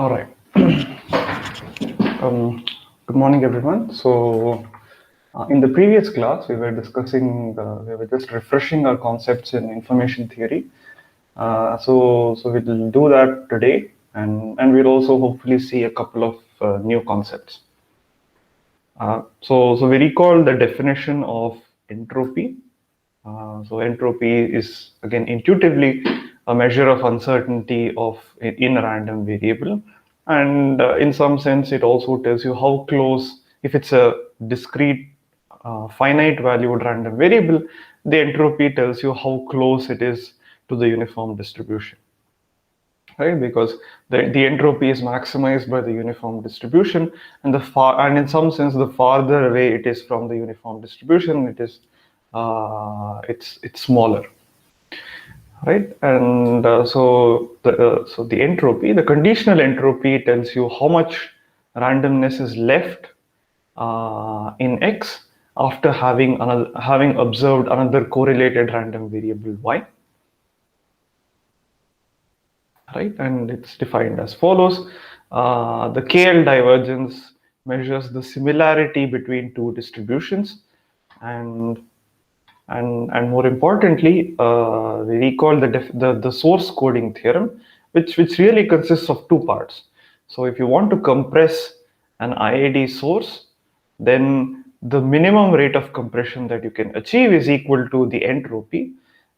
All right. Good morning, everyone. In the previous class, we were discussing, we were just refreshing our concepts in information theory. So we'll do that today, and we'll also hopefully see a couple of new concepts. So we recall the definition of entropy. So entropy is again intuitively a measure of uncertainty of in a random variable, and in some sense it also tells you how close, if it's a discrete finite valued random variable, the entropy tells you how close it is to the uniform distribution, right? Because the entropy is maximized by the uniform distribution, and in some sense the farther away it is from the uniform distribution, it's smaller, right? And so the entropy, the conditional entropy, tells you how much randomness is left in X after having observed another correlated random variable Y, right? And it's defined as follows. The KL divergence measures the similarity between two distributions, and more importantly, we recall the source coding theorem, which really consists of two parts. So if you want to compress an IID source, then the minimum rate of compression that you can achieve is equal to the entropy.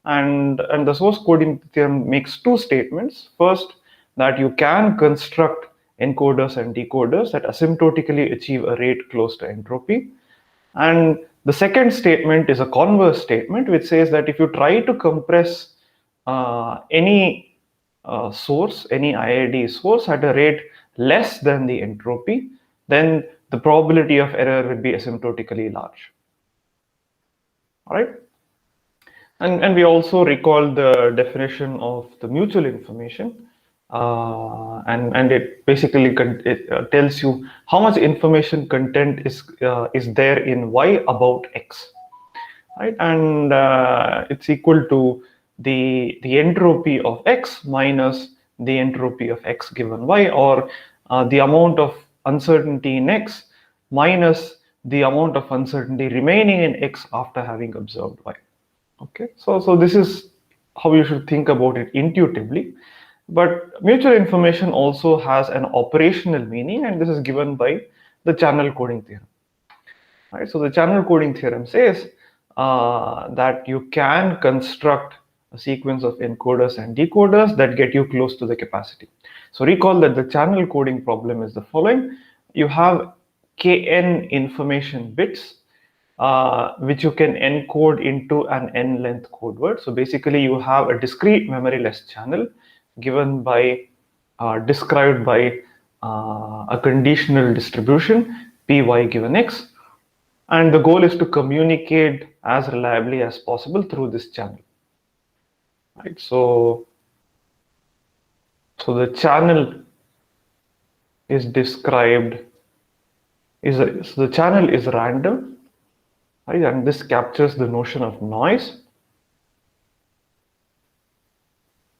And the source coding theorem makes two statements. First, that you can construct encoders and decoders that asymptotically achieve a rate close to entropy. And the second statement is a converse statement, which says that if you try to compress any source, any IID source at a rate less than the entropy, then the probability of error will be asymptotically large. All right. And we also recall the definition of the mutual information, and it basically tells you how much information content is there in Y about X, right? And it's equal to the entropy of X minus the entropy of X given Y, or the amount of uncertainty in X minus the amount of uncertainty remaining in X after having observed Y. Okay, so this is how you should think about it intuitively. But mutual information also has an operational meaning, and this is given by the channel coding theorem. Right? So the channel coding theorem says that you can construct a sequence of encoders and decoders that get you close to the capacity. So recall that the channel coding problem is the following. You have kn information bits which you can encode into an n-length code word. So basically you have a discrete memoryless channel given by, described by a conditional distribution py given x, and the goal is to communicate as reliably as possible through this channel. Right? So the channel is described, so the channel is random, right? And this captures the notion of noise.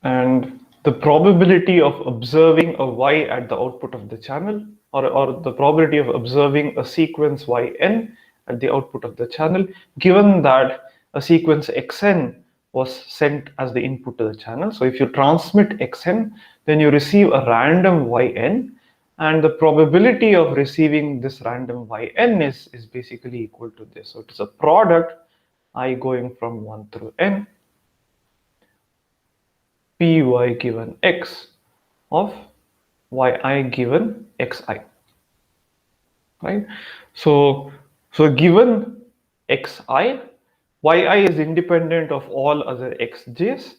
And the probability of observing a Y at the output of the channel, or the probability of observing a sequence Yn at the output of the channel, given that a sequence Xn was sent as the input to the channel. So if you transmit Xn, then you receive a random Yn, and the probability of receiving this random Yn is basically equal to this. So it is a product I going from 1 through n, py given x of yi given xi, right? So given xi, yi is independent of all other xj's,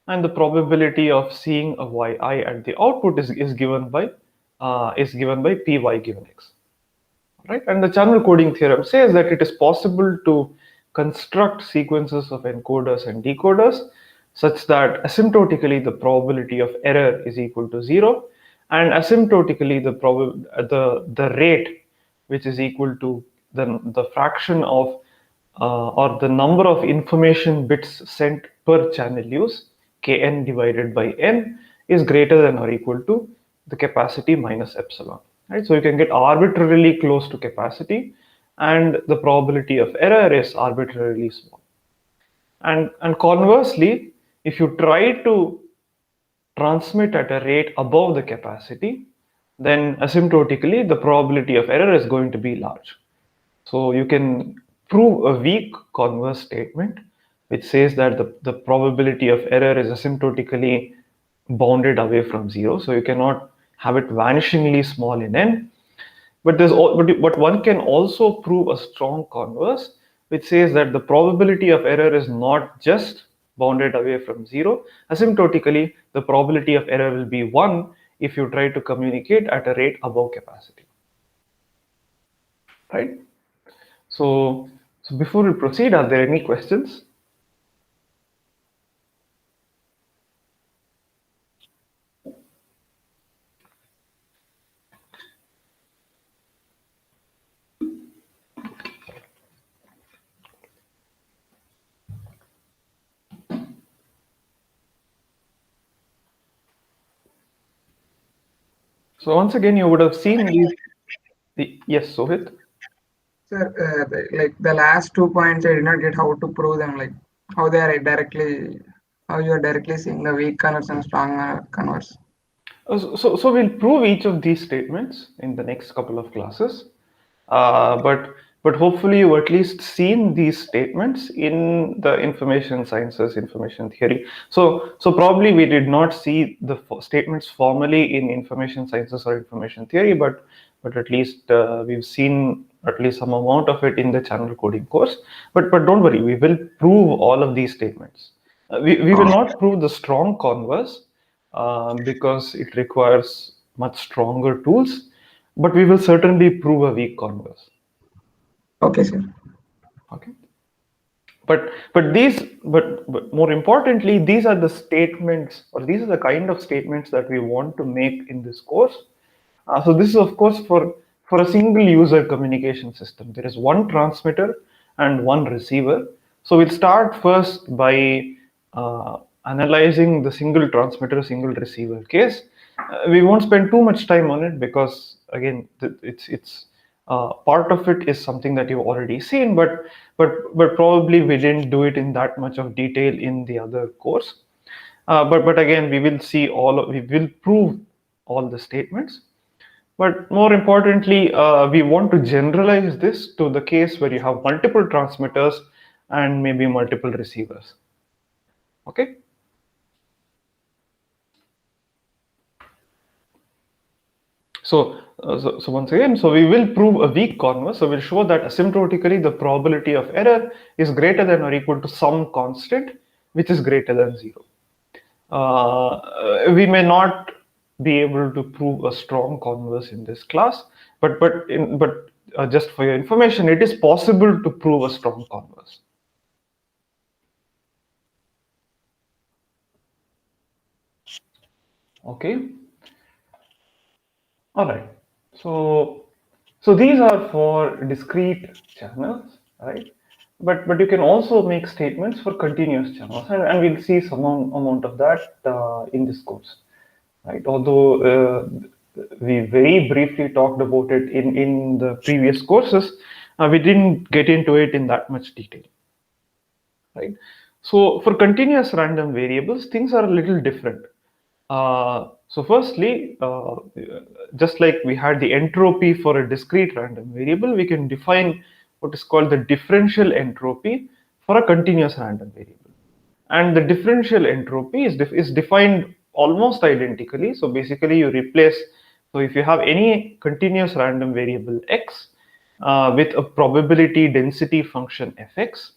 and the probability of seeing a yi at the output is given by py given x, right? And the channel coding theorem says that it is possible to construct sequences of encoders and decoders such that asymptotically the probability of error is equal to 0, and asymptotically the rate, which is equal to the fraction of or the number of information bits sent per channel use, kn divided by n, is greater than or equal to the capacity minus epsilon, right? So you can get arbitrarily close to capacity, and the probability of error is arbitrarily small. And conversely, if you try to transmit at a rate above the capacity, then asymptotically the probability of error is going to be large. So you can prove a weak converse statement which says that the probability of error is asymptotically bounded away from zero. So you cannot have it vanishingly small in n. But one can also prove a strong converse which says that the probability of error is not just bounded away from zero. Asymptotically, the probability of error will be 1 if you try to communicate at a rate above capacity. Right? So before we proceed, are there any questions? So once again, you would have seen yes, Sohit. Sir, like the last 2 points, I did not get how to prove them. Like how they are directly, how you are directly seeing the weak converse and strong converse. So we'll prove each of these statements in the next couple of classes. But hopefully you've at least seen these statements in the information sciences, information theory. So probably we did not see the statements formally in information sciences or information theory, but at least we've seen at least some amount of it in the channel coding course. But don't worry, we will prove all of these statements. We will not prove the strong converse because it requires much stronger tools, but we will certainly prove a weak converse. Okay, sir. Okay. But more importantly, these are the statements, or these are the kind of statements that we want to make in this course. So this is of course for a single user communication system. There is one transmitter and one receiver. So we'll start first by analyzing the single transmitter, single receiver case. We won't spend too much time on it because again, it's part of it is something that you've already seen, but probably we didn't do it in that much of detail in the other course. But again, we will prove all the statements. But more importantly, we want to generalize this to the case where you have multiple transmitters and maybe multiple receivers. Okay. So once again, so we will prove a weak converse. So we'll show that asymptotically the probability of error is greater than or equal to some constant which is greater than zero. We may not be able to prove a strong converse in this class, but just for your information, it is possible to prove a strong converse. Okay. All right. So these are for discrete channels, right? But you can also make statements for continuous channels, and we'll see some amount of that in this course, right? Although we very briefly talked about it in the previous courses, we didn't get into it in that much detail, right? So for continuous random variables, things are a little different. So firstly, just like we had the entropy for a discrete random variable, we can define what is called the differential entropy for a continuous random variable. And the differential entropy is defined almost identically. So basically you replace, so if you have any continuous random variable x with a probability density function fx,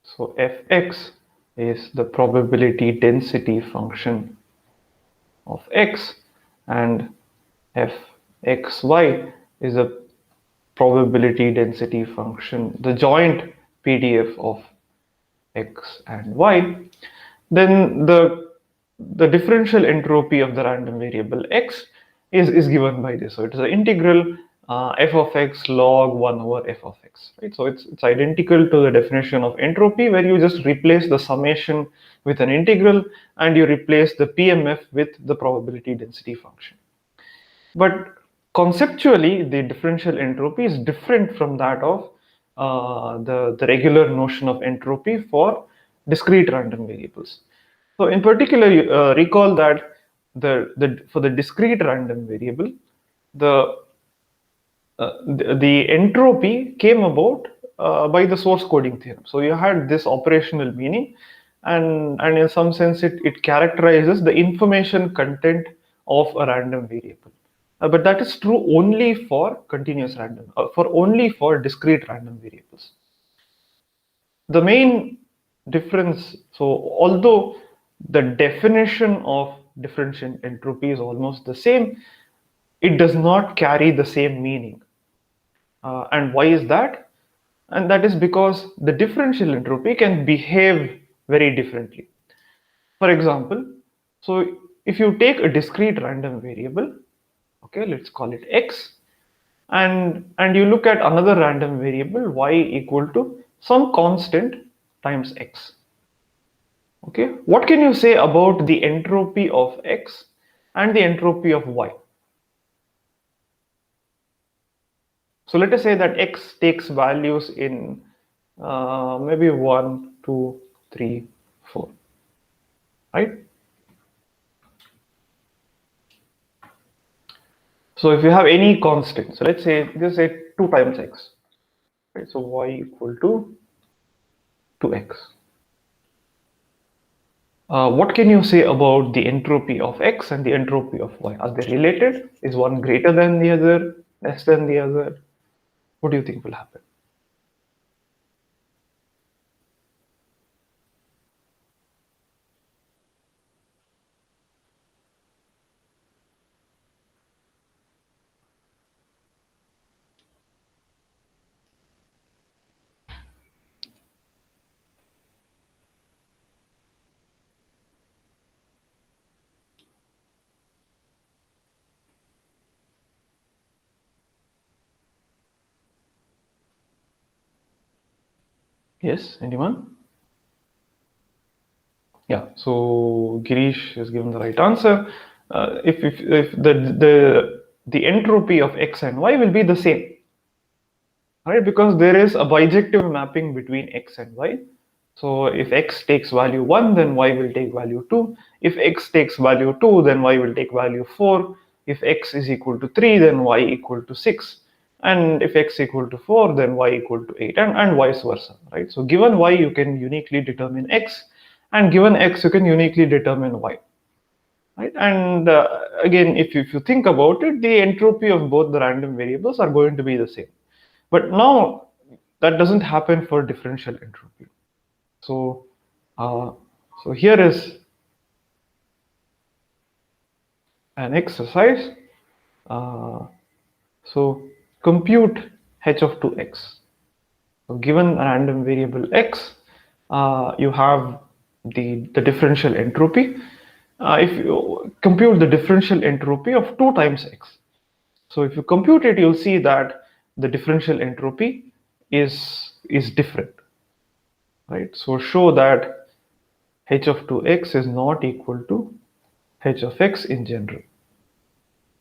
so fx is the probability density function of x, and fxy is a probability density function, the joint PDF of x and y, then the differential entropy of the random variable x is given by this. So it is the integral f of x log 1 over f of x, right? So it's identical to the definition of entropy, where you just replace the summation with an integral and you replace the PMF with the probability density function. But conceptually, the differential entropy is different from that of the regular notion of entropy for discrete random variables. So in particular, recall that for the discrete random variable, the the entropy came about by the source coding theorem. So you had this operational meaning, and in some sense, it characterizes the information content of a random variable. But that is true only for continuous random, for only for discrete random variables. The main difference, so although the definition of differential entropy is almost the same, it does not carry the same meaning. And why is that? And that is because the differential entropy can behave very differently. For example, so if you take a discrete random variable, okay, let's call it x, and you look at another random variable y equal to some constant times x. Okay, what can you say about the entropy of x and the entropy of y? So let us say that x takes values in maybe 1, 2, 3, 4, right? So if you have any constant, so let's say 2 times x, right? So y equal to 2x. What can you say about the entropy of x and the entropy of y? Are they related? Is one greater than the other, less than the other? What do you think will happen? Yes, anyone? Yeah, so Girish has given the right answer. If the entropy of x and y will be the same, right? Because there is a bijective mapping between x and y. So if x takes value 1, then y will take value 2. If x takes value 2, then y will take value 4. If x is equal to 3, then y equal to 6. And if x equal to 4, then y equal to 8, and vice versa, right? So given y, you can uniquely determine x, and given x, you can uniquely determine y, right? And again, if you think about it, the entropy of both the random variables are going to be the same. But now that doesn't happen for differential entropy. So, uh, so here is an exercise. Uh, so compute h of 2x. So given a random variable x, you have the differential entropy. If you compute the differential entropy of 2 times x, so if you compute it, you'll see that the differential entropy is different, right? So show that h of 2x is not equal to h of x in general.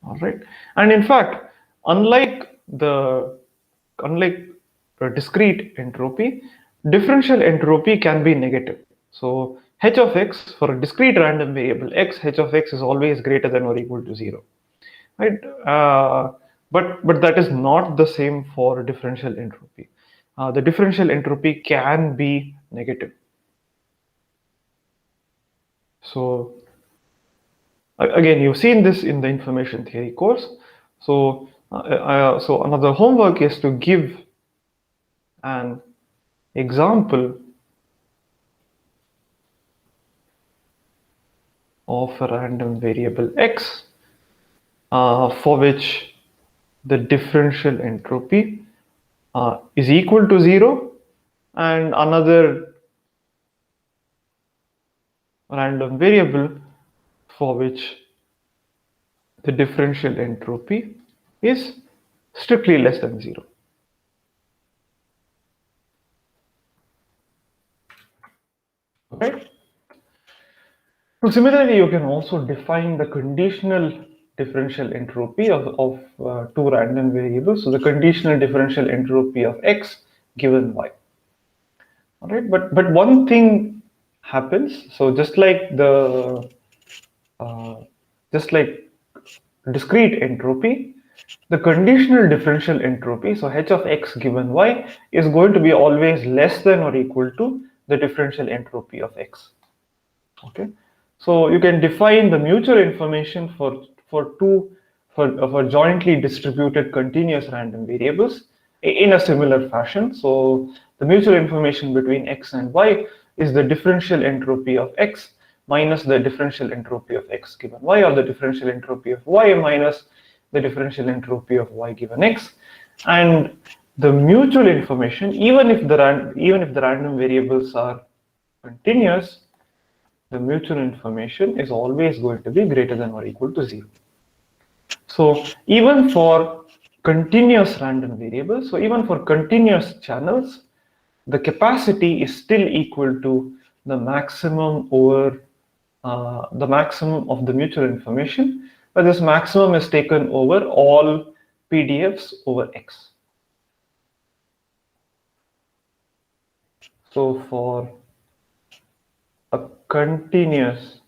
All right, and in fact, unlike unlike the discrete entropy, differential entropy can be negative. So h of x for a discrete random variable x, h of x is always greater than or equal to 0, right? But that is not the same for differential entropy. The differential entropy can be negative. So again, you've seen this in the information theory course. So so another homework is to give an example of a random variable x for which the differential entropy is equal to 0, and another random variable for which the differential entropy is strictly less than 0. Right? So similarly, you can also define the conditional differential entropy of two random variables. So the conditional differential entropy of x given y. All right, but one thing happens. So uh, just like discrete entropy, the conditional differential entropy, so h of x given y, is going to be always less than or equal to the differential entropy of x. Okay, so you can define the mutual information for jointly distributed continuous random variables in a similar fashion. So the mutual information between x and y is the differential entropy of x minus the differential entropy of x given y, or the differential entropy of y minus the differential entropy of y given x. And the mutual information, even if the random variables are continuous, the mutual information is always going to be greater than or equal to 0. So even for continuous random variables, so even for continuous channels, the capacity is still equal to the maximum over the maximum of the mutual information, but this maximum is taken over all PDFs over X. So for a continuous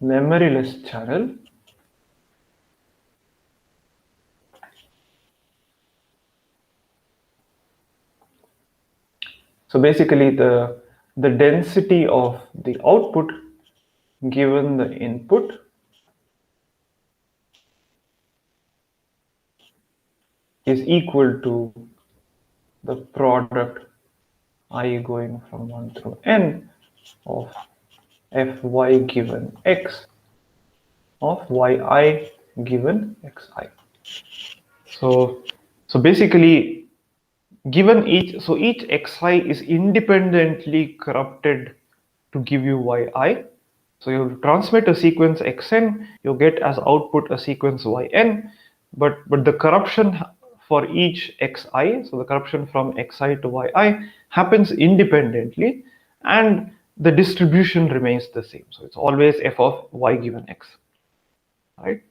memoryless channel, so basically the density of the output given the input is equal to the product I going from 1 through n of fy given x of yi given xi. So basically, given each xi is independently corrupted to give you yi. So you transmit a sequence xn, you get as output a sequence yn, but the corruption for each xi, so the corruption from xi to yi, happens independently, and the distribution remains the same. So it's always f of y given x, right?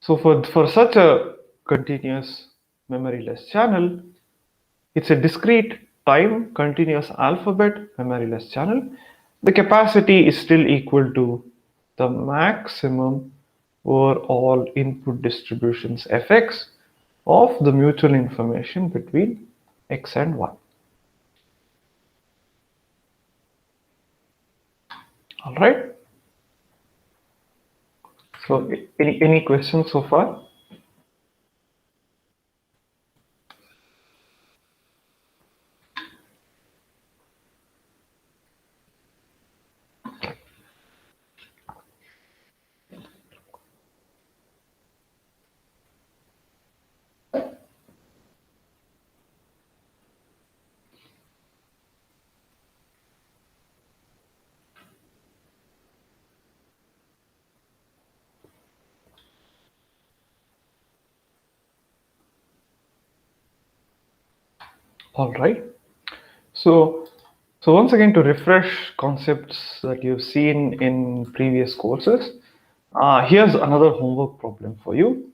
So for such a continuous memoryless channel, it's a discrete time continuous alphabet memoryless channel. The capacity is still equal to the maximum over all input distributions fx of the mutual information between x and y. All right. So any questions so far? All right. So once again, to refresh concepts that you've seen in previous courses, here's another homework problem for you.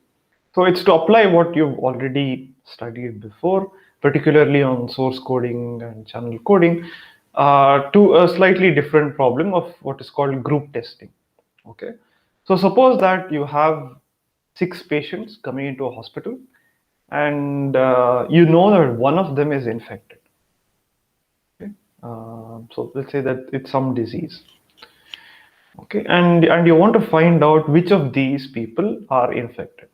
So it's to apply what you've already studied before, particularly on source coding and channel coding, to a slightly different problem of what is called group testing. Okay. So suppose that you have 6 patients coming into a hospital, and you know that one of them is infected. Okay. So let's say that it's some disease. Okay, and you want to find out which of these people are infected.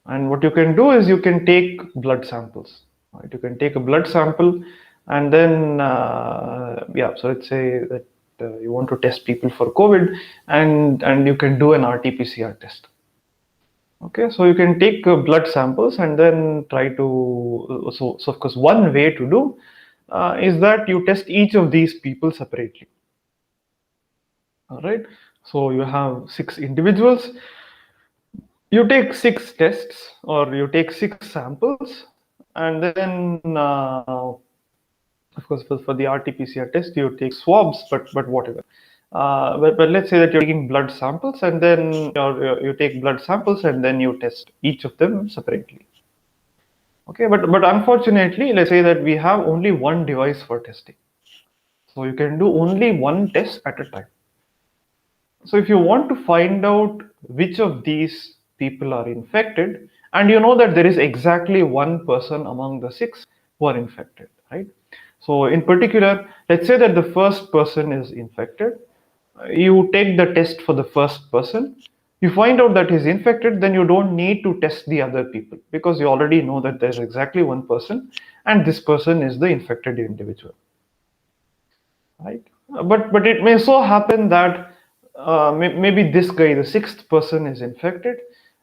And what you can do is you can take blood samples. Right? You can take a blood sample, and then so let's say that you want to test people for COVID, and you can do an RT-PCR test. Okay, so you can take blood samples and then try to so of course one way to do is that you test each of these people separately. All right. So you have 6 individuals. You take 6 tests, or you take 6 samples, and then of course for the RT-PCR test you take swabs, but whatever. But let's say that you're taking blood samples, and then you take blood samples and then you test each of them separately. Okay, but unfortunately, let's say that we have only one device for testing, so you can do only one test at a time. So if you want to find out which of these people are infected, and you know that there is exactly one person among the 6 who are infected, right? So in particular, let's say that the first person is infected. You take the test for the first person. You find out that he's infected, then you don't need to test the other people because you already know that there's exactly one person, and this person is the infected individual, right? But it may so happen that maybe this guy, the 6th person,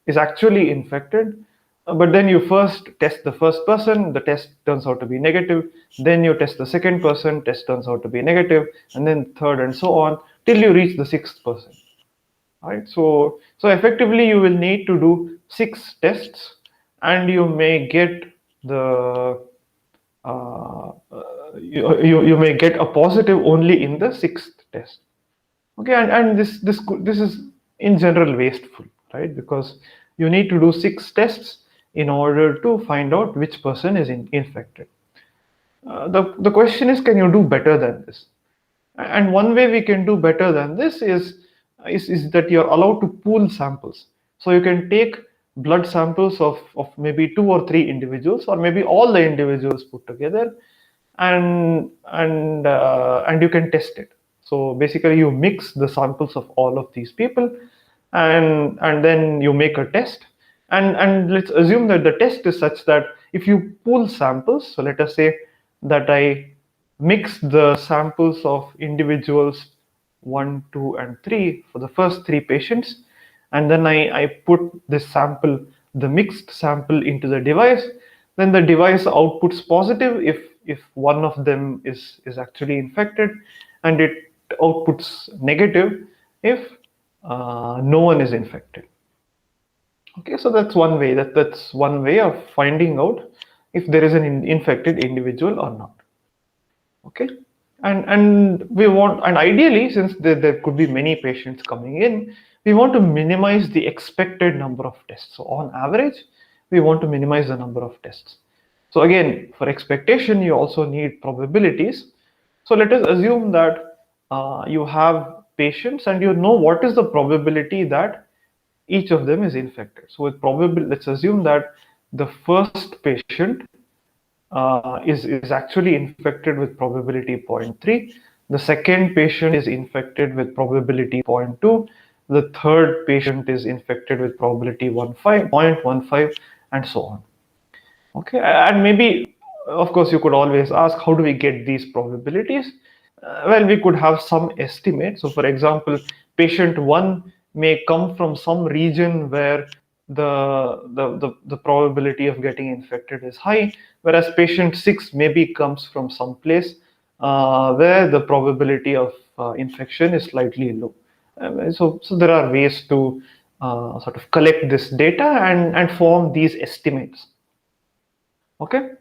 is actually infected. But then you first test the first person, the test turns out to be negative. Then you test the second person, test turns out to be negative, and then third, and so on till you reach the 6th person. Right? So effectively, you will need to do 6 tests, and you may get the you may get a positive only in the 6th test. Okay, and this is in general wasteful, right? Because you need to do 6 tests in order to find out which person is infected. The question is, can you do better than this? And one way we can do better than this is that you're allowed to pool samples. So you can take blood samples of maybe 2 or 3 individuals, or maybe all the individuals put together, and you can test it. So basically, you mix the samples of all of these people, and then you make a test. And let's assume that the test is such that if you pool samples, so let us say that I mix the samples of individuals 1, 2, and 3 for the first 3 patients, and then I put this sample, the mixed sample, into the device. Then the device outputs positive if one of them is actually infected, and it outputs negative if no one is infected. Okay, so that's one way. That's one way of finding out if there is an infected individual or not. Okay, and we want, and ideally, since there could be many patients coming in, we want to minimize the expected number of tests. So on average, we want to minimize the number of tests. So again, for expectation, you also need probabilities. So let us assume that you have patients and you know what is the probability that each of them is infected. So with probability, let's assume that the first patient is actually infected with probability 0.3. The second patient is infected with probability 0.2. The third patient is infected with probability 0.15, and so on. Okay, and maybe, of course, you could always ask, how do we get these probabilities? Well, we could have some estimate. So, for example, patient 1 may come from some region where the probability of getting infected is high, whereas patient 6 maybe comes from some place where the probability of infection is slightly low. So there are ways to sort of collect this data and form these estimates. Okay.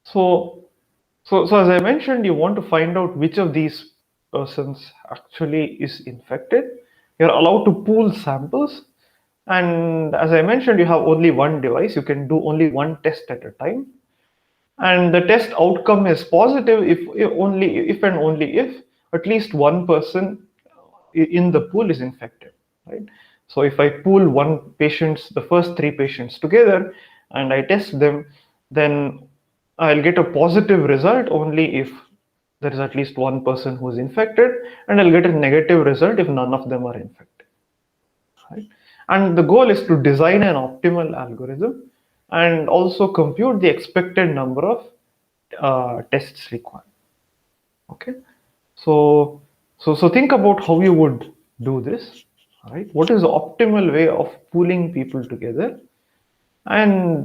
So as I mentioned, you want to find out which of these persons actually is infected. You're allowed to pool samples, and as I mentioned, you have only one device. You can do only one test at a time, and the test outcome is positive if and only if at least one person in the pool is infected, right? So if I pool the first 3 patients together, and I test them, then I'll get a positive result only if there is at least one person who is infected, and I'll get a negative result if none of them are infected, right? And the goal is to design an optimal algorithm and also compute the expected number of tests required. Okay, so think about how you would do this, right? What is the optimal way of pooling people together and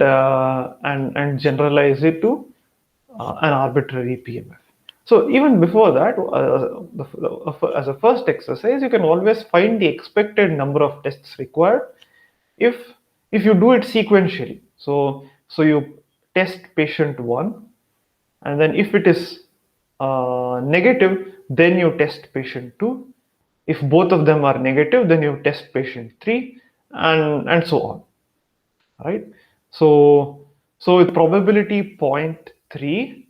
generalize it to an arbitrary PMF? So even before that, as a first exercise, you can always find the expected number of tests required if you do it sequentially. So you test patient 1, and then if it is negative, then you test patient 2. If both of them are negative, then you test patient 3, and so on, right? So with probability 0.3,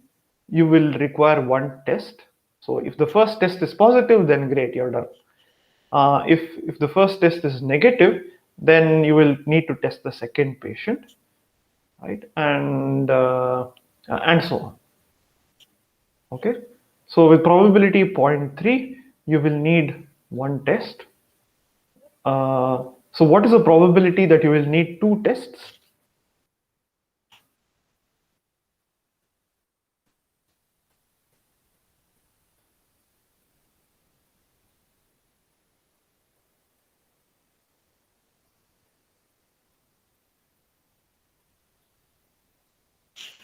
you will require one test. So if the first test is positive, then great, you're done. If the first test is negative, then you will need to test the second patient, right? And so on. Okay. So with probability 0.3, you will need one test. So what is the probability that you will need two tests?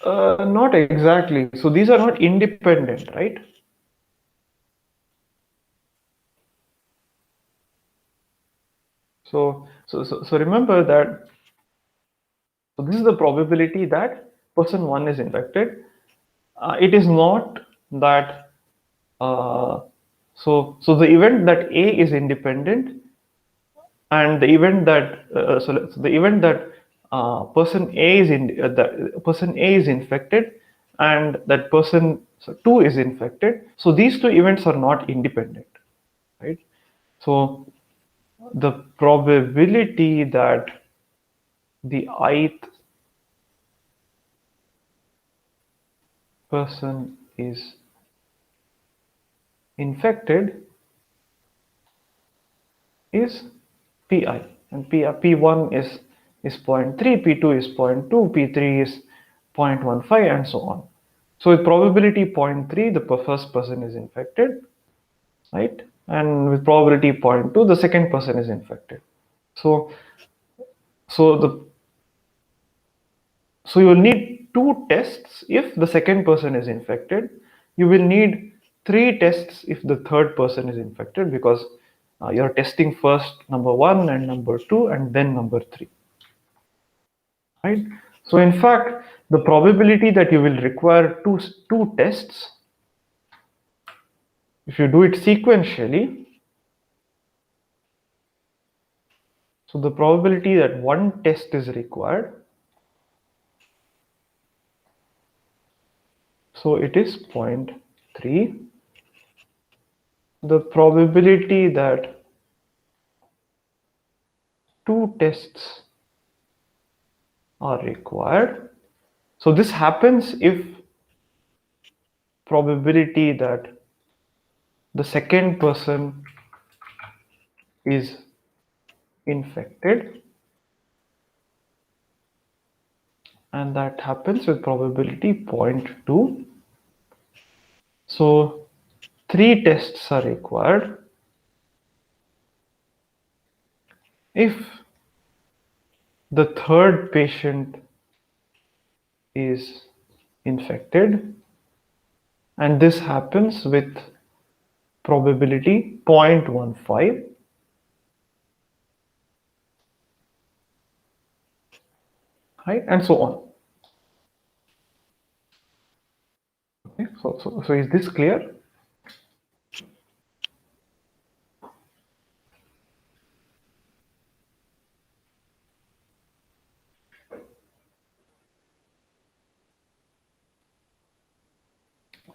Not exactly. So these are not independent, right? So remember that. So this is the probability that person 1 is infected. It is not that. So the event that A is independent, and the event that so the event that person A is the person A is infected, and that person 2 is infected. So these two events are not independent, right? So the probability that the ith person is infected is pi, and p1 is 0.3, p2 is 0.2, p3 is 0.15, and so on. So with probability 0.3, the first person is infected, right? And with probability 0.2, the second person is infected. So you will need two tests if the second person is infected. You will need three tests if the third person is infected, because you're testing first number 1 and number 2 and then number 3, right? So in fact, the probability that you will require two tests, if you do it sequentially, so the probability that one test is required, so it is 0.3. The probability that two tests are required, so this happens if probability that the second person is infected, and that happens with probability 0.2. So three tests are required if the third patient is infected, and this happens with probability 0.15, right, and so on. Okay, so is this clear?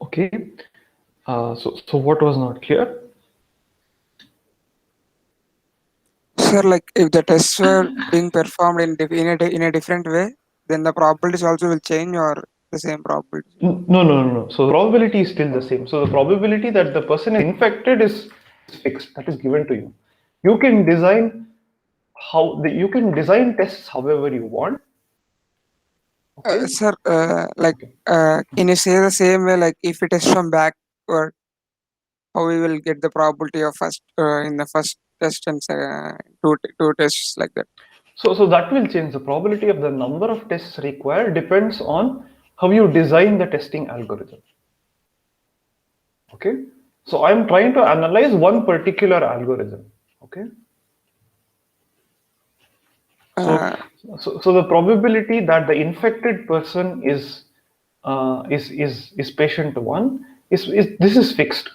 Okay. So what was not clear? Sir, like if the tests were being performed in a different way, then the probabilities also will change, or the same probability? No. So the probability is still the same. So the probability that the person is infected is fixed. That is given to you. You can design you can design tests however you want. Okay. Sir, like Okay. can you say the same way, like if it is from backward, how we will get the probability of first in the first test and two tests like that? So that will change. The probability of the number of tests required depends on how you design the testing algorithm. Okay, so I'm trying to analyze one particular algorithm. Okay, so Uh, so the probability that the infected person is patient one is this is fixed.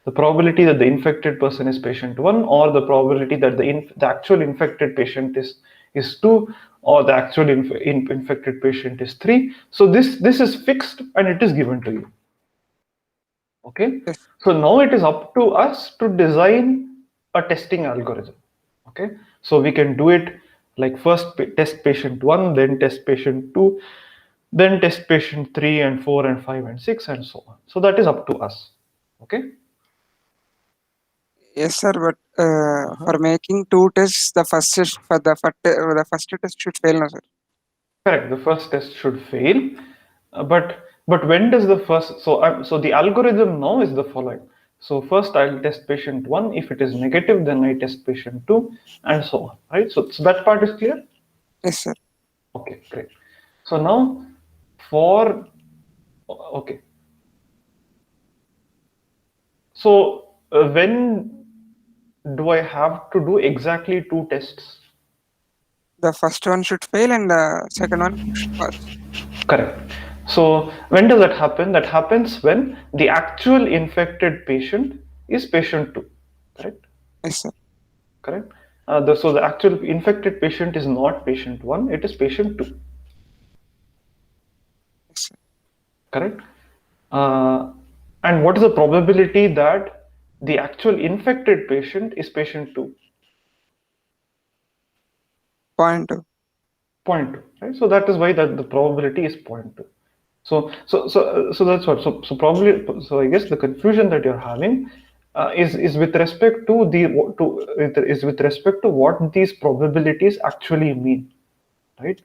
The probability that the infected person is patient one, or the probability that the actual infected patient is two, or the actual infected patient is three. So this is fixed and it is given to you. Okay, yes, so now it is up to us to design a testing algorithm. Okay, so we can do it like first test patient 1, then test patient 2, then test patient 3 and 4 and 5 and 6 and so on. So that is up to us. Okay. yes, sir. But Uh-huh. for making two tests, the first test for the first test should fail, no, sir. Correct, the first test should fail. But when does the first, so the algorithm now is the following. So first I'll test patient 1. If it is negative, then I test patient 2 and so on, right? So that part is clear. Yes, sir. Okay, great. So now for, okay, so when do I have to do exactly two tests? The first one should fail and the second one should pass. Correct. So when does that happen? That happens when the actual infected patient is patient 2. Correct? Yes, sir. Correct. So the actual infected patient is not patient 1, it is patient 2. Yes, sir. Correct. Uh, and what is the probability that the actual infected patient is patient 2? Point two. 0.2, right? So that is why that the probability is 0.2. So that's what. So probably, so I guess the confusion that you're having is with respect to is with respect to what these probabilities actually mean, right?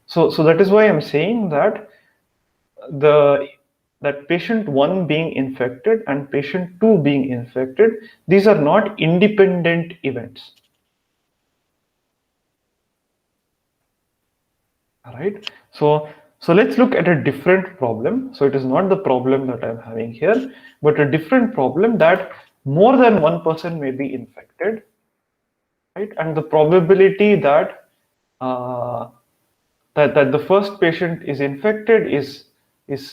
So that is why I'm saying that the that patient one being infected and patient two being infected, these are not independent events. All right. So let's look at a different problem. So it is not the problem that I'm having here, but a different problem that more than one person may be infected, right? And the probability that that the first patient is infected is,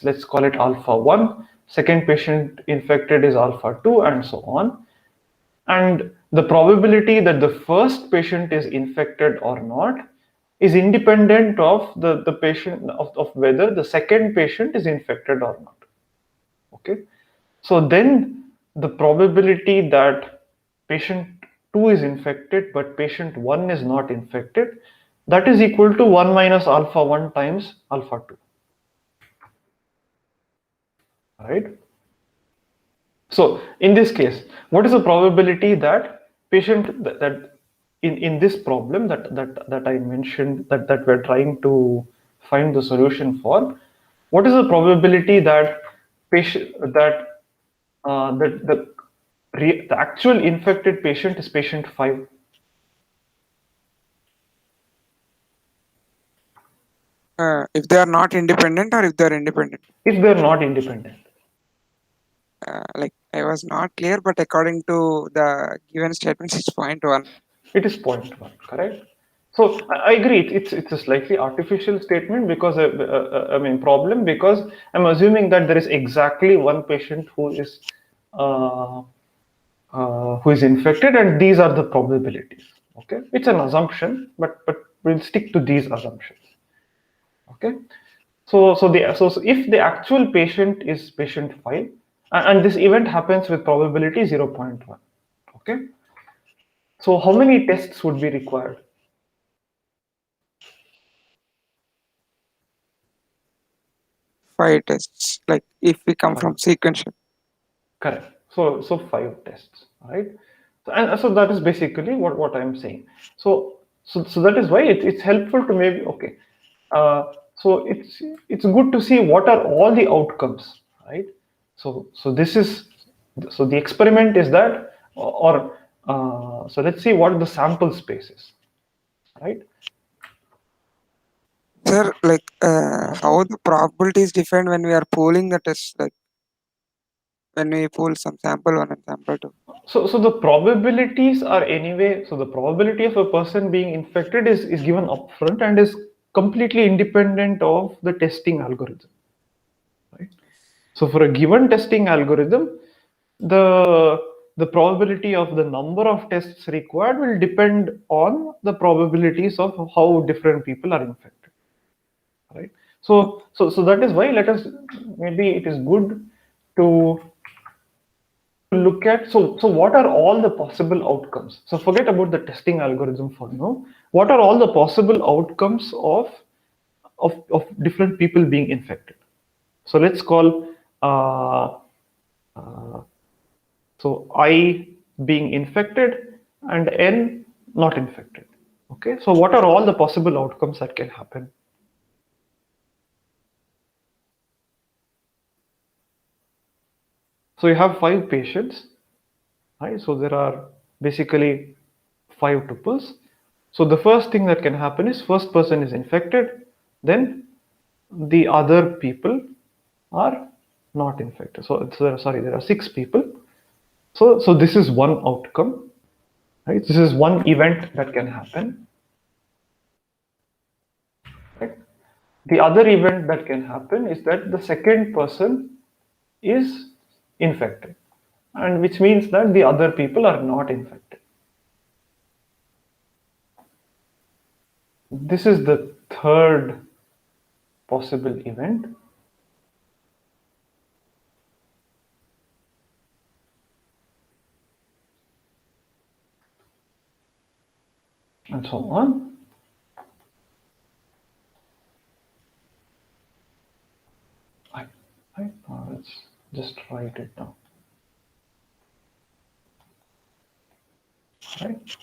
let's call it alpha 1, second patient infected is alpha 2, and so on. And the probability that the first patient is infected or not is independent of the patient of whether the second patient is infected or not. Okay. So then the probability that patient 2 is infected but patient 1 is not infected, that is equal to 1 minus alpha 1 times alpha 2. Right. So in this case, what is the probability that patient that in this problem that I mentioned that we're trying to find the solution for, what is the probability that patient that the actual infected patient is patient 5? If they are not independent or if they are independent. If they're not independent? Like I was not clear, but according to the given statements, it's point one. It is 0.1, correct? So I agree. It's a slightly artificial statement because I mean problem, because I'm assuming that there is exactly one patient uh, who is infected, and these are the probabilities. Okay, it's an assumption, but we'll stick to these assumptions. Okay, so if the actual patient is patient 5, and this event happens with probability 0.1. Okay, so how many tests would be required? 5 tests. Like if we come from 5. sequential. Correct. So 5 tests, right? And so that is basically what I'm saying. So that is why it's helpful to maybe, okay. So it's good to see what are all the outcomes, right? So this is, so the experiment is that, or so let's see what the sample space is, right? Sir, like Uh-huh. how the probability is defined when we are pooling the tests? Like when we pull some sample 1 and sample 2? So the probabilities are anyway, so the probability of a person being infected is given upfront and is completely independent of the testing algorithm, right? So for a given testing algorithm, the probability of the number of tests required will depend on the probabilities of how different people are infected, right? So that is why let us, maybe it is good to look at, so what are all the possible outcomes. So forget about the testing algorithm for now. What are all the possible outcomes of different people being infected? So let's call uh, uh, so I being infected and N not infected. Okay, so what are all the possible outcomes that can happen? So you have 5 patients, right? So there are basically 5 tuples. So the first thing that can happen is first person is infected, then the other people are not infected. So sorry, there are 6 people. So this is one outcome, right? This is one event that can happen, right? The other event that can happen is that the second person is infected, and which means that the other people are not infected. This is the third possible event, and so on. Right? Let's just write it down. Right?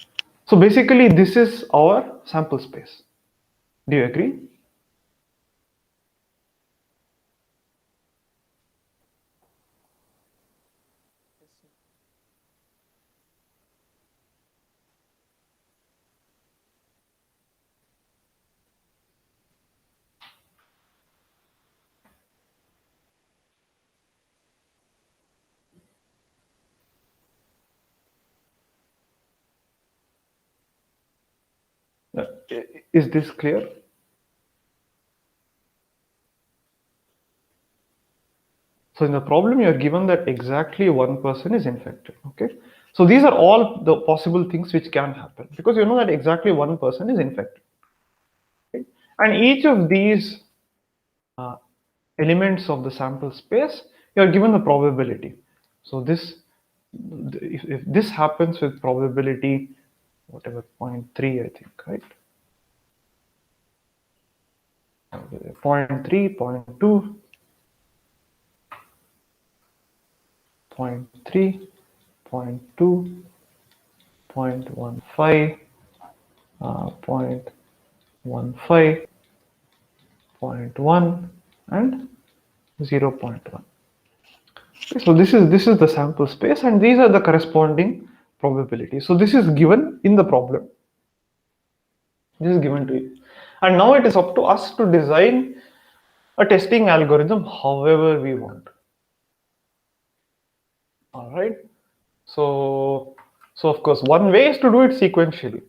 So basically, this is our sample space. Do you agree? Uh, Is this clear? So in the problem, you are given that exactly one person is infected. Okay. So these are all the possible things which can happen because you know that exactly one person is infected. Okay? And each of these uh, elements of the sample space, you are given the probability. So this, if this happens with probability, whatever 0.3, I think, right? 0.3, 0.2, 0.3, 0.2, 0.15, 0.15, 0.1, and 0.1. Okay, so this is the sample space, and these are the corresponding probabilities. So this is given in the problem. This is given to you, and now it is up to us to design a testing algorithm however we want. All right. So of course, one way is to do it sequentially.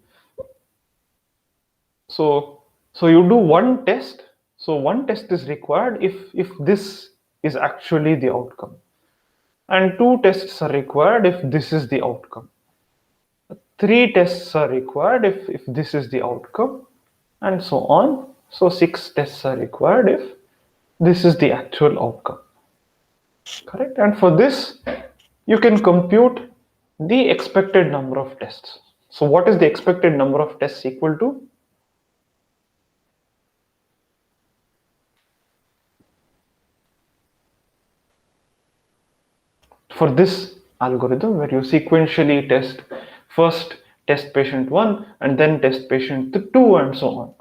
So you do one test. So one test is required if this is actually the outcome, and 2 tests are required if this is the outcome. 3 tests are required if this is the outcome, and so on. So 6 tests are required if this is the actual outcome. Correct? And for this, you can compute the expected number of tests. So what is the expected number of tests equal to? For this algorithm where you sequentially test, first test patient 1 and then test patient 2 and so on.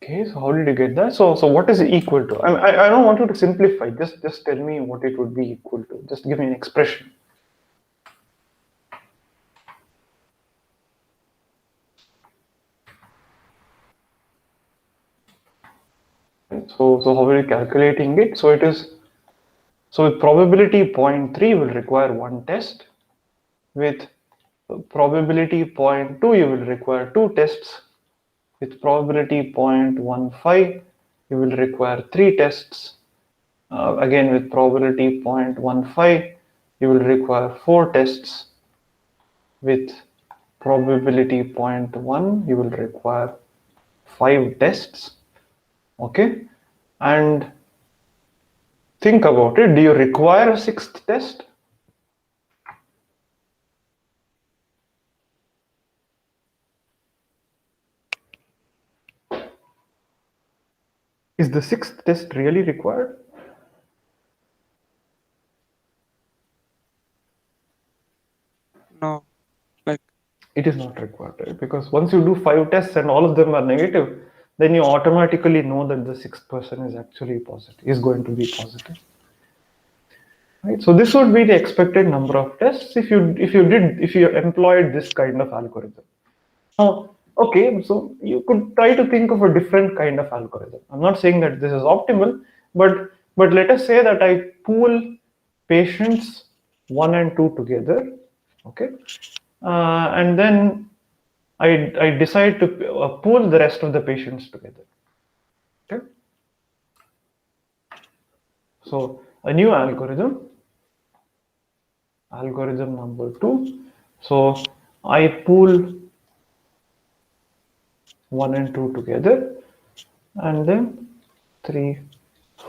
Okay, so how did you get that? So what is it equal to? I don't want you to simplify. Just tell me what it would be equal to. Just give me an expression. So how are you calculating it? So it is, so with probability 0.3 will require one test. With probability 0.2 you will require two tests. With probability 0.15 you will require three tests. Again with probability 0.15 you will require four tests. With probability 0.1 you will require five tests. Okay, and think about it, do you require a sixth test? Is the sixth test really required? No, like It is not required, right? Because once you do five tests and all of them are negative, then you automatically know that the sixth person is actually positive, is going to be positive. Right? So this would be the expected number of tests if you employed this kind of algorithm. Now, okay, so you could try to think of a different kind of algorithm. I'm not saying that this is optimal, but let us say that I pool patients one and two together, okay, and then I decide to pool the rest of the patients together. Okay, so a new algorithm number two. So I pool one and two together, and then 3,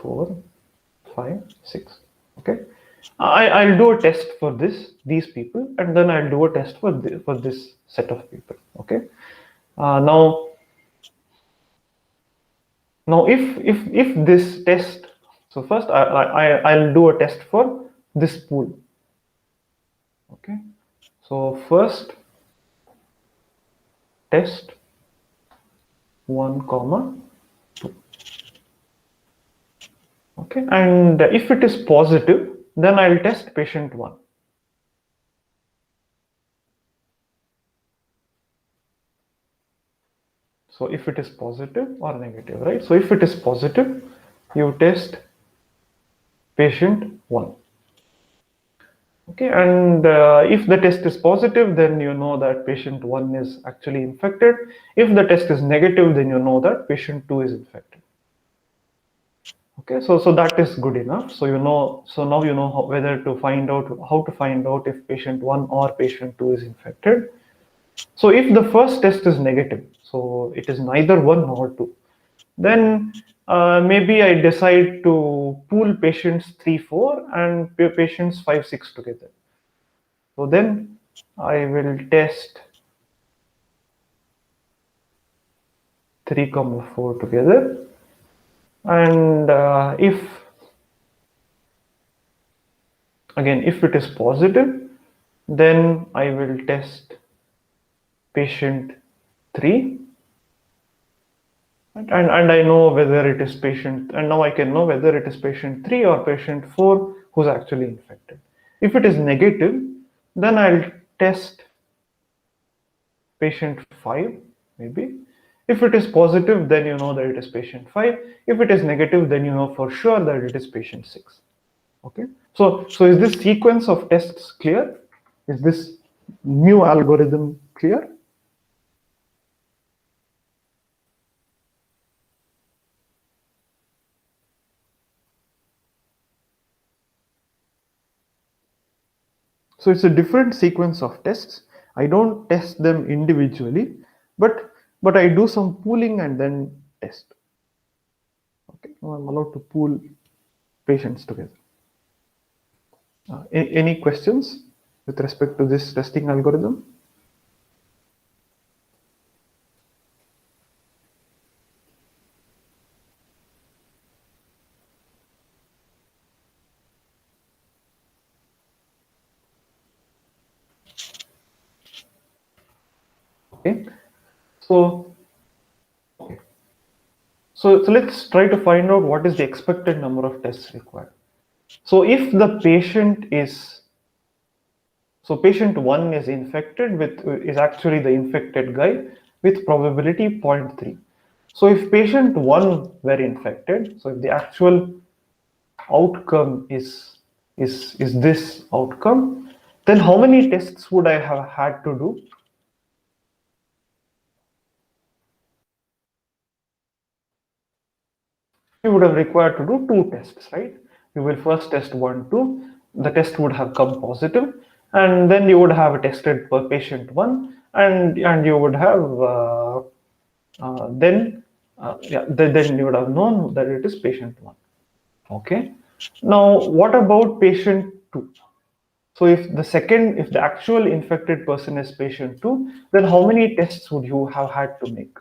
4, 5, 6. Okay, I'll do a test for these people, and then I'll do a test for this set of people. Okay, now if this test, so first I'll do a test for this pool. Okay, so first test 1 comma 2. Okay, and if it is positive, then I'll test patient 1. So if it is positive or negative, right? So if it is positive, you test patient 1. Okay, and if the test is positive, then you know that patient 1 is actually infected. If the test is negative, then you know that patient 2 is infected. Okay, so that is good enough. So so now you know how to find out if patient 1 or patient 2 is infected. So if the first test is negative, so it is neither 1 nor 2, then maybe I decide to pool patients 3, 4 and patients 5, 6 together. So then I will test 3, 4 together, and if it is positive, then I will test patient 3, and I know whether it is patient, and now I can know whether it is patient 3 or patient 4 who's actually infected. If it is negative, then I'll test patient 5, maybe. If it is positive, then you know that it is patient 5. If it is negative, then you know for sure that it is patient 6. Okay, so is this sequence of tests clear? Is this new algorithm clear? So it's a different sequence of tests. I don't test them individually, but I do some pooling and then test. Okay, now I'm allowed to pool patients together. Any questions with respect to this testing algorithm? Okay, so So let's try to find out what is the expected number of tests required. So if the patient is, so patient 1 is infected with, is actually the infected guy with probability 0.3. So if patient 1 were infected, so if the actual outcome is this outcome, then how many tests would I have had to do? You would have required to do 2 tests, right? You will first test 1, 2, the test would have come positive, and then you would have tested per patient 1, and you would have then you would have known that it is patient 1. Okay. Now, what about patient 2? So if the actual infected person is patient 2, then how many tests would you have had to make?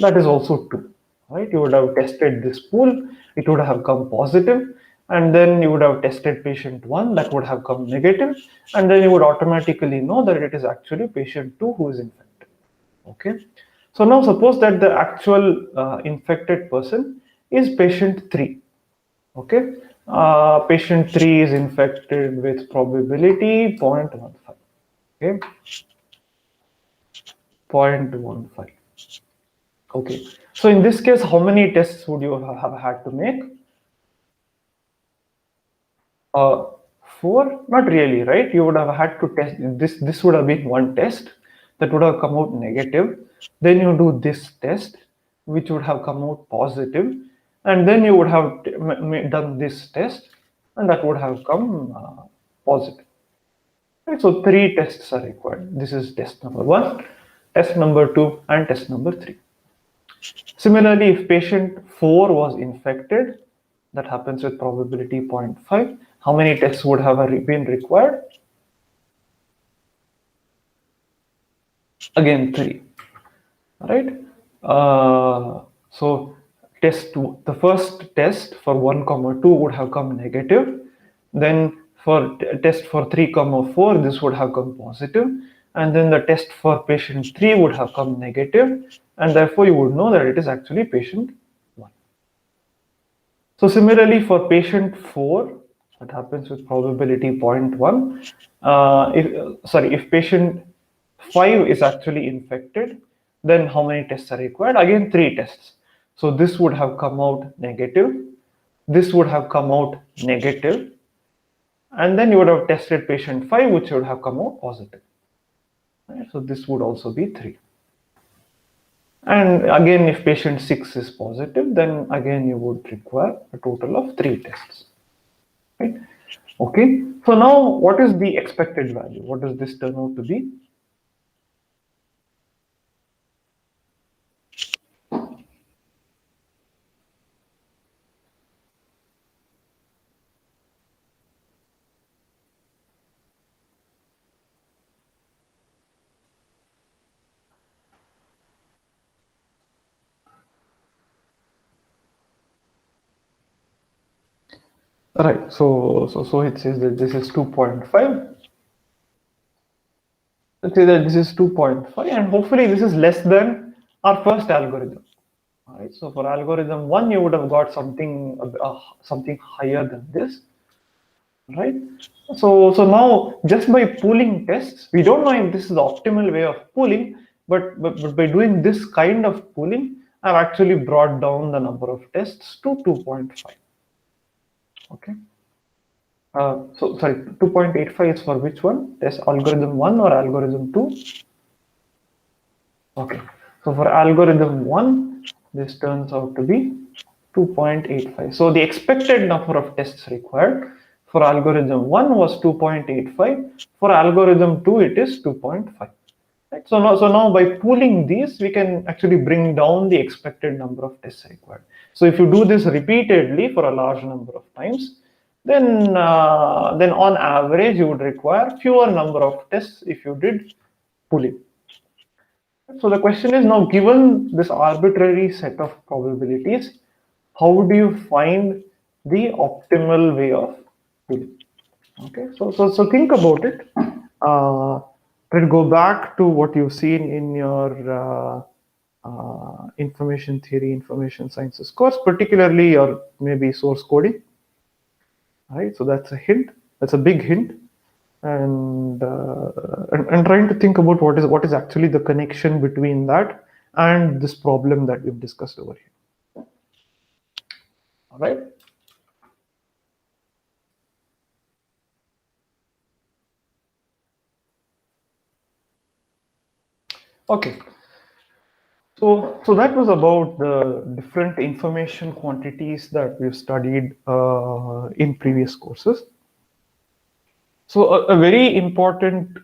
That is also 2, right? You would have tested this pool, it would have come positive, and then you would have tested patient 1, that would have come negative, and then you would automatically know that it is actually patient 2 who is infected. Okay. So now suppose that the actual infected person is patient 3. Okay. Patient 3 is infected with probability 0.15. Okay. 0.15. Okay. So in this case, how many tests would you have had to make? 4? Not really, right? You would have had to test this. This would have been one test that would have come out negative. Then you do this test, which would have come out positive, and then you would have done this test, and that would have come positive. Right? So 3 tests are required. This is test number 1, test number 2, and test number 3. Similarly, if patient 4 was infected, that happens with probability 0.5, how many tests would have been required? Again, 3. Right? So the first test for 1, 2 would have come negative. Then for test for 3, 4, this would have come positive. And then the test for patient 3 would have come negative. And therefore, you would know that it is actually patient 1. So similarly for patient 4, that happens with probability 0.1. If patient 5 is actually infected, then how many tests are required? Again, 3 tests. So this would have come out negative. This would have come out negative. And then you would have tested patient 5, which would have come out positive. Right? So this would also be 3. And again, if patient 6 is positive, then again you would require a total of 3 tests. Right? Okay. So now, what is the expected value? What does this turn out to be? Right. So it says that this is 2.5. Let's say that this is 2.5, and hopefully this is less than our first algorithm. All right. So for algorithm 1, you would have got something higher than this. Right. So now, just by pooling tests, we don't know if this is the optimal way of pooling, but by doing this kind of pooling, I've actually brought down the number of tests to 2.5. Okay. So sorry, 2.85 is for which one? Test algorithm 1 or algorithm 2? Okay. So for algorithm 1, this turns out to be 2.85. So the expected number of tests required for algorithm 1 was 2.85. For algorithm 2, it is 2.5. Right? So now by pooling these, we can actually bring down the expected number of tests required. So if you do this repeatedly for a large number of times, then on average you would require fewer number of tests if you did pooling. So the question is, now given this arbitrary set of probabilities, how do you find the optimal way of pooling? Okay, so think about it. Let's go back to what you've seen in your information theory, information sciences course, particularly or maybe source coding. Right, so that's a hint. That's a big hint, and trying to think about what is actually the connection between that and this problem that we've discussed over here. All right. Okay. So that was about the different information quantities that we've studied in previous courses. So a very important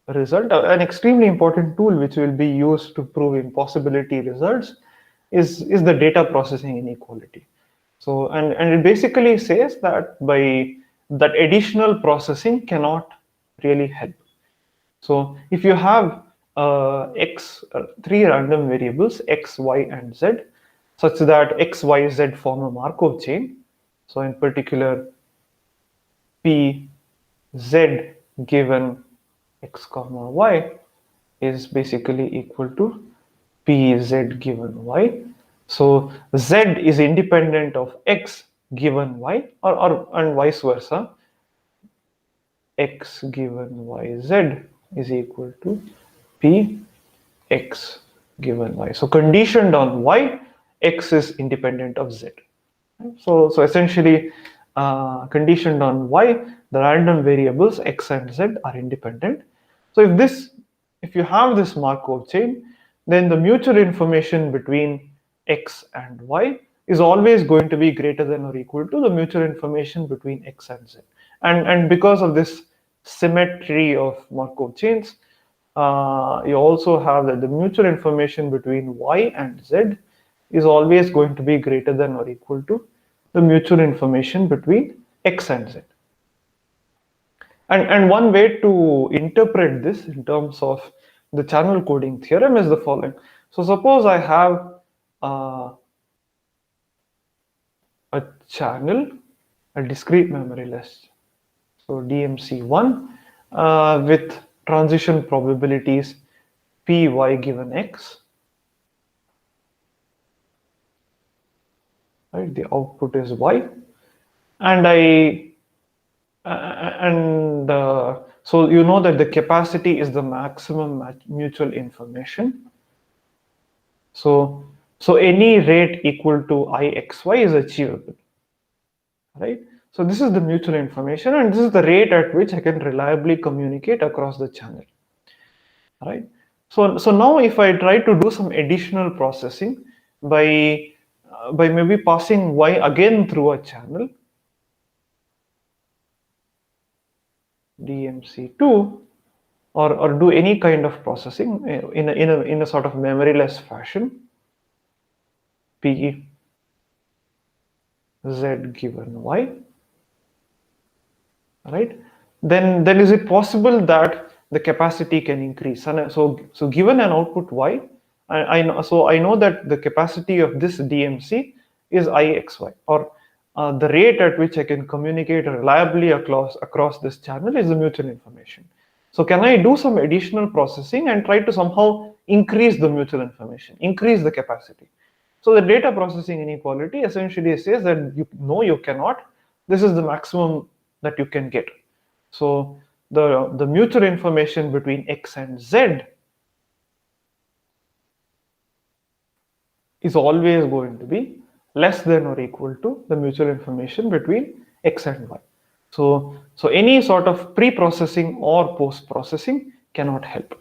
result, an extremely important tool which will be used to prove impossibility results is the data processing inequality. So and it basically says that by that additional processing cannot really help. So if you have three random variables x, y, and z, such that x, y, z form a Markov chain. So in particular, p z given x comma y is basically equal to pz given y. So z is independent of x given y, or and vice versa. X given yz is equal to p x given y. So conditioned on y, x is independent of z. So essentially, conditioned on y, the random variables x and z are independent. So if you have this Markov chain, then the mutual information between x and y is always going to be greater than or equal to the mutual information between x and z. And because of this symmetry of Markov chains, you also have that the mutual information between y and z is always going to be greater than or equal to the mutual information between x and z. And one way to interpret this in terms of the channel coding theorem is the following. So suppose I have a channel, a discrete memory list, so DMC1 with transition probabilities py given x. Right, the output is y, and so you know that the capacity is the maximum mutual information. So any rate equal to ixy is achievable, right? So this is the mutual information, and this is the rate at which I can reliably communicate across the channel, right? So now if I try to do some additional processing by maybe passing y again through a channel, DMC2, or do any kind of processing in a sort of memoryless fashion, p z given y, right? Then is it possible that the capacity can increase? And so given an output y, I know that the capacity of this DMC is ixy, or the rate at which I can communicate reliably across this channel is the mutual information. So can I do some additional processing and try to somehow increase the mutual information, increase the capacity? So the data processing inequality essentially says that you cannot. This is the maximum that you can get. So the mutual information between x and z is always going to be less than or equal to the mutual information between x and y. So any sort of pre-processing or post-processing cannot help.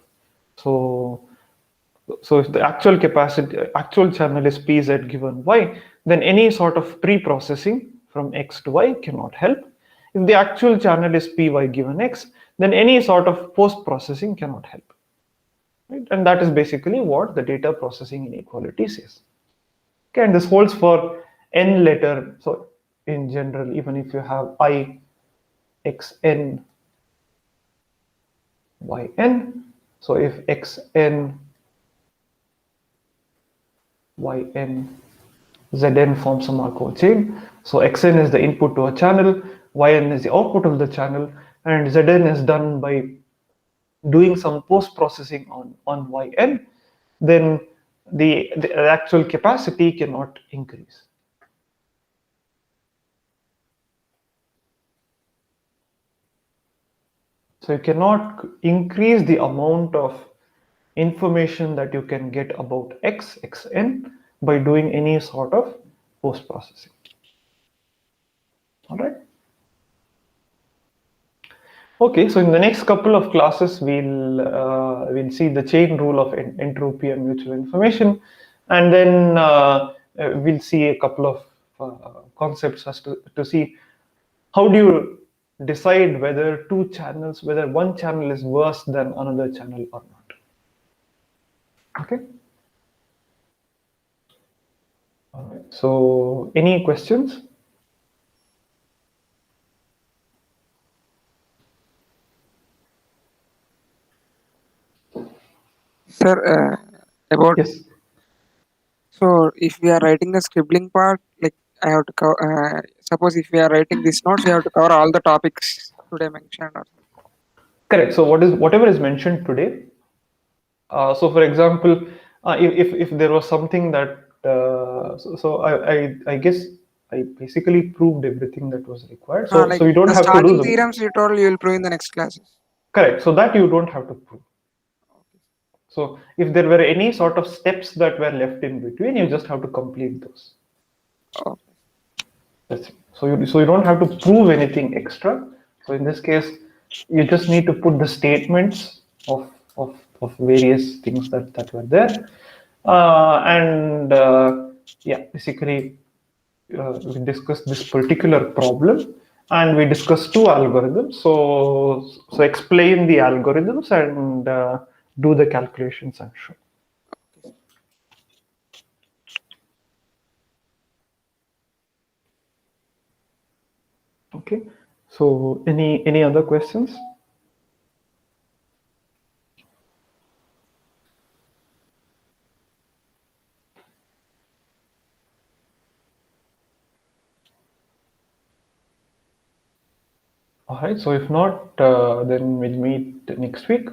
So if the actual channel is pz given y, then any sort of pre-processing from x to y cannot help. If the actual channel is py given x, then any sort of post-processing cannot help. Right? And that is basically what the data processing inequality says. Okay, and this holds for n letter. So in general, even if you have I, xn, yn, so if xn, yn, zn forms a Markov chain, so xn is the input to a channel, yn is the output of the channel, and zn is done by doing some post-processing on yn. then the actual capacity cannot increase. So you cannot increase the amount of information that you can get about xn by doing any sort of post processing. All right. Okay, so in the next couple of classes, we'll see the chain rule of entropy and mutual information, and then we'll see a couple of concepts as to see how do you decide whether whether one channel is worse than another channel or not. Okay. All right. So, any questions? Sir, about Yes. so if we are writing the scribbling part, like I have to cover. Suppose if we are writing these notes, we have to cover all the topics today mentioned. Or Correct. So, whatever is mentioned today. So, for example, if there was something that I guess I basically proved everything that was required. So like you don't the have to do starting the theorems you told you will prove in the next classes. correct. So that you don't have to prove. So if there were any sort of steps that were left in between, you just have to complete those. Oh, That's it. So you don't have to prove anything extra. So in this case, you just need to put the statements of various things that were there, and yeah, basically we discussed this particular problem, and we discussed two algorithms. So explain the algorithms and do the calculations and show. Okay. So any other questions? All right. So if not, then we'll meet next week.